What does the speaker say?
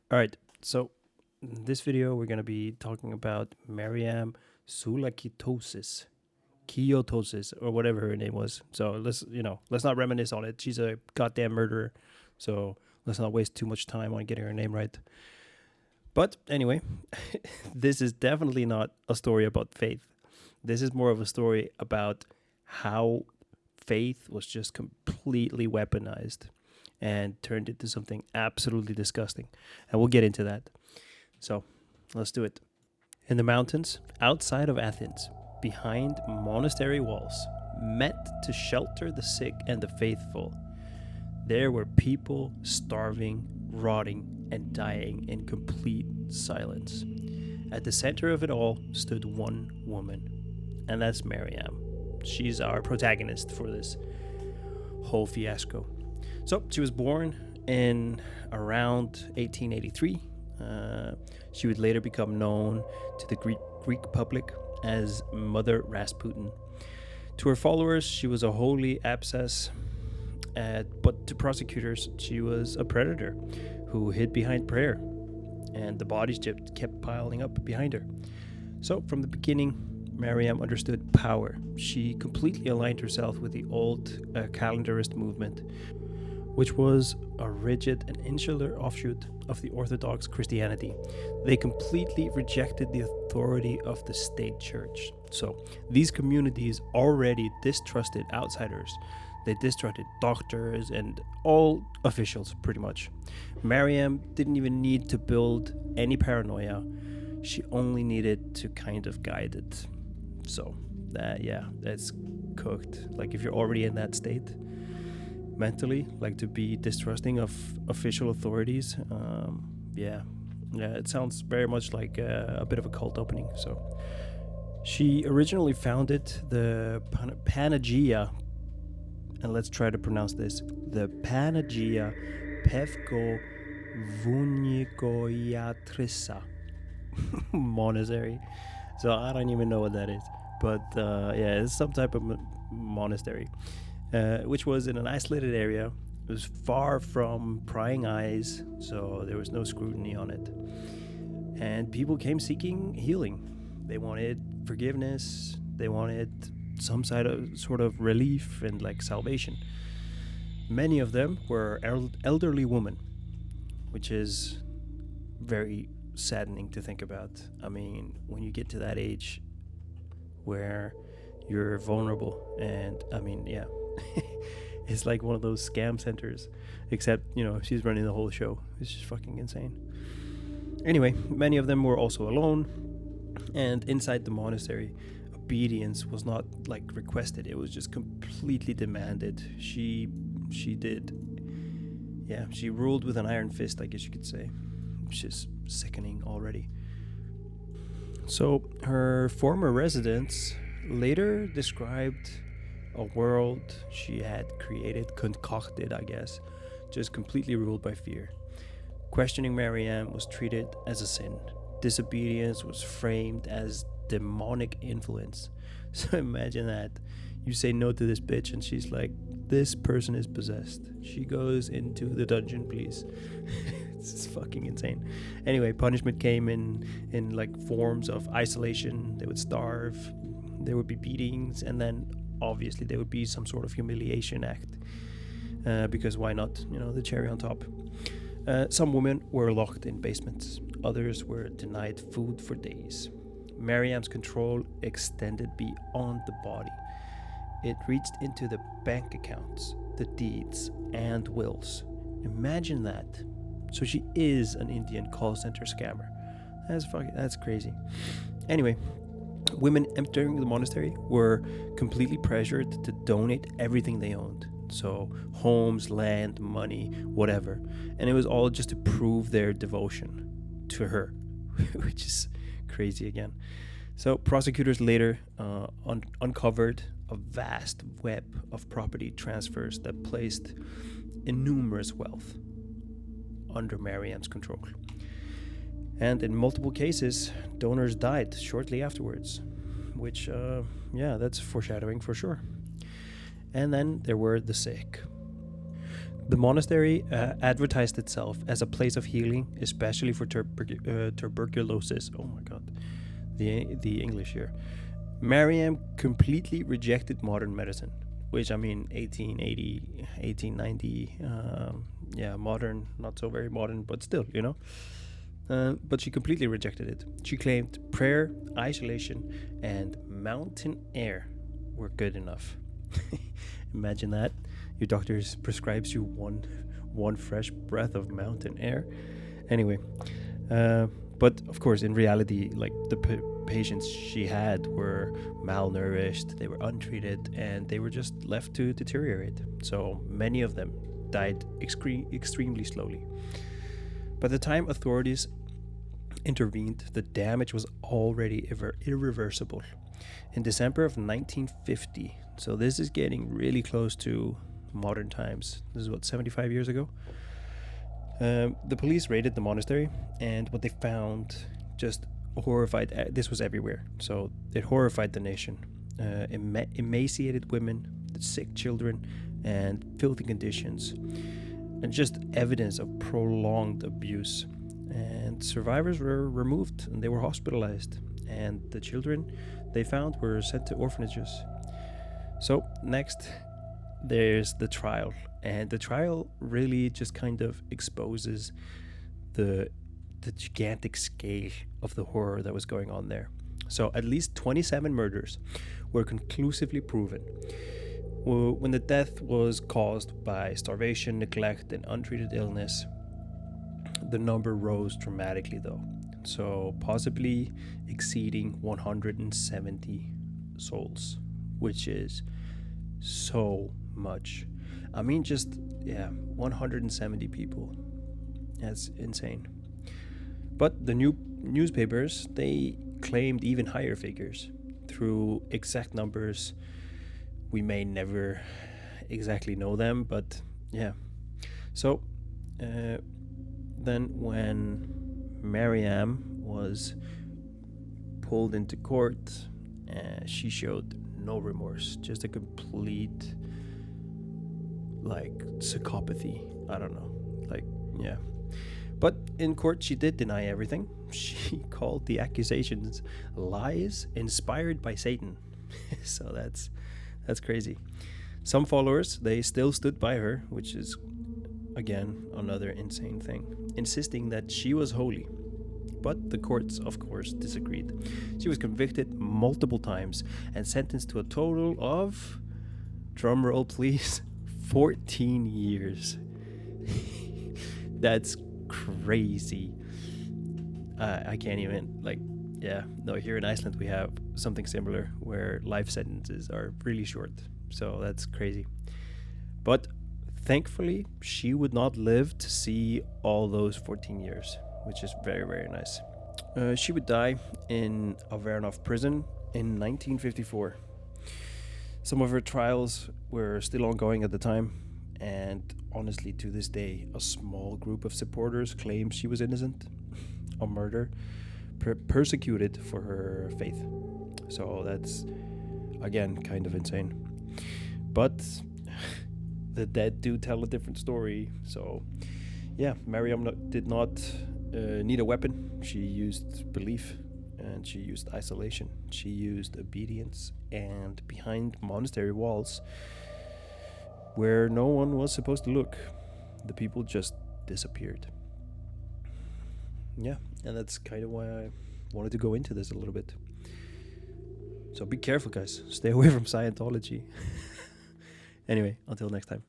All right, so in this video we're going to be talking about Mariam Sulakitosis, Kyotosis, or whatever her name was. So let's not reminisce on it. She's a goddamn murderer, so let's not waste too much time on getting her name right. But anyway, this is definitely not a story about faith. This is more of a story about how faith was just completely weaponized and turned into something absolutely disgusting. And we'll get into that. So let's do it. In the mountains outside of Athens, behind monastery walls, meant to shelter the sick and the faithful, there were people starving, rotting, and dying in complete silence. At the center of it all stood one woman, and that's Mariam. She's our protagonist for this whole fiasco. So she was born in around 1883. She would later become known to the Greek public as Mother Rasputin. To her followers, she was a holy abscess, but to prosecutors, she was a predator who hid behind prayer, and the bodies just kept piling up behind her. So from the beginning, Mariam understood power. She completely aligned herself with the old calendarist movement, which was a rigid and insular offshoot of the Orthodox Christianity. They completely rejected the authority of the state church. So these communities already distrusted outsiders. They distrusted doctors and all officials, pretty much. Mariam didn't even need to build any paranoia. She only needed to kind of guide it. So that's cooked. Like, if you're already in that state mentally, like, to be distrusting of official authorities, it sounds very much like a bit of a cult opening. So she originally founded the Panagia, and let's try to pronounce this, the Panagia Pevko Vunikoyatrissa monastery. So I don't even know what that is, but it's some type of monastery, which was in an isolated area. It was far from prying eyes, so there was no scrutiny on it. And people came seeking healing. They wanted forgiveness. They wanted some sort of relief and like salvation. Many of them were elderly women, which is very saddening to think about. I mean, when you get to that age where you're vulnerable, and I mean, it's like one of those scam centers, except, she's running the whole show. It's just fucking insane. Anyway, many of them were also alone, and inside the monastery, obedience was not like requested. It was just completely demanded. She ruled with an iron fist, I guess you could say, which is sickening already. So her former residents later described a world she had concocted, I guess, just completely ruled by fear. Questioning Mariam was treated as a sin. Disobedience was framed as demonic influence. So imagine that. You say no to this bitch and she's like, this person is possessed. She goes into the dungeon, please. It's fucking insane. Anyway, punishment came in like forms of isolation. They would starve. There would be beatings, and then obviously there would be some sort of humiliation act. Because why not? The cherry on top. Some women were locked in basements. Others were denied food for days. Mariam's control extended beyond the body. It reached into the bank accounts, the deeds, and wills. Imagine that. So she is an Indian call center scammer. That's crazy. Anyway, women entering the monastery were completely pressured to donate everything they owned. So homes, land, money, whatever. And it was all just to prove their devotion to her, which is crazy again. So prosecutors later uncovered a vast web of property transfers that placed enormous wealth under Mariam's control. And in multiple cases, donors died shortly afterwards, which, that's foreshadowing for sure. And then there were the sick. The monastery advertised itself as a place of healing, especially for tuberculosis. Oh my god, the English here. Mariam completely rejected modern medicine, which, I mean, 1880, 1890, yeah, modern, not so very modern, but still, you know. But she completely rejected it. She claimed prayer, isolation, and mountain air were good enough. Imagine that. Your doctor prescribes you one fresh breath of mountain air. Anyway, but of course, in reality, like, the patients she had were malnourished, they were untreated, and they were just left to deteriorate. So many of them died extremely slowly. By the time authorities intervened, the damage was already irreversible. In December of 1950, so this is getting really close to modern times. This is what, 75 years ago? The police raided the monastery, and what they found just horrified. This was everywhere, so it horrified the nation. Emaciated women, sick children, and filthy conditions, and just evidence of prolonged abuse. And survivors were removed, and they were hospitalized, and the children they found were sent to orphanages. So next, there's the trial, and the trial really just kind of exposes the gigantic scale of the horror that was going on there. So at least 27 murders were conclusively proven. When the death was caused by starvation, neglect, and untreated illness, the number rose dramatically, though, so possibly exceeding 170 souls, which is so much. I mean, just, yeah, 170 people. That's insane. But the newspapers, they claimed even higher figures. Through exact numbers, we may never exactly know them, but yeah. So then when Mariam was pulled into court, she showed no remorse, just a complete, like, psychopathy. I don't know, like, yeah. But in court, she did deny everything. She called the accusations lies inspired by Satan. So that's crazy. Some followers, they still stood by her, which is, again, another insane thing, insisting that she was holy. But the courts, of course, disagreed. She was convicted multiple times and sentenced to a total of, drumroll please, 14 years. That's crazy. I can't even, like, yeah, no, here in Iceland we have something similar where life sentences are really short, so that's crazy. But thankfully she would not live to see all those 14 years, which is very, very nice. She would die in Avernov prison in 1954. Some of her trials were still ongoing at the time, and honestly, to this day, a small group of supporters claim she was innocent of murder, persecuted for her faith. So that's, again, kind of insane. But the dead do tell a different story. So yeah, Mariam did not need a weapon. She used belief, and she used isolation. She used obedience, and behind monastery walls, where no one was supposed to look, the people just disappeared. Yeah, and that's kind of why I wanted to go into this a little bit. So be careful, guys. Stay away from Scientology. Anyway, until next time.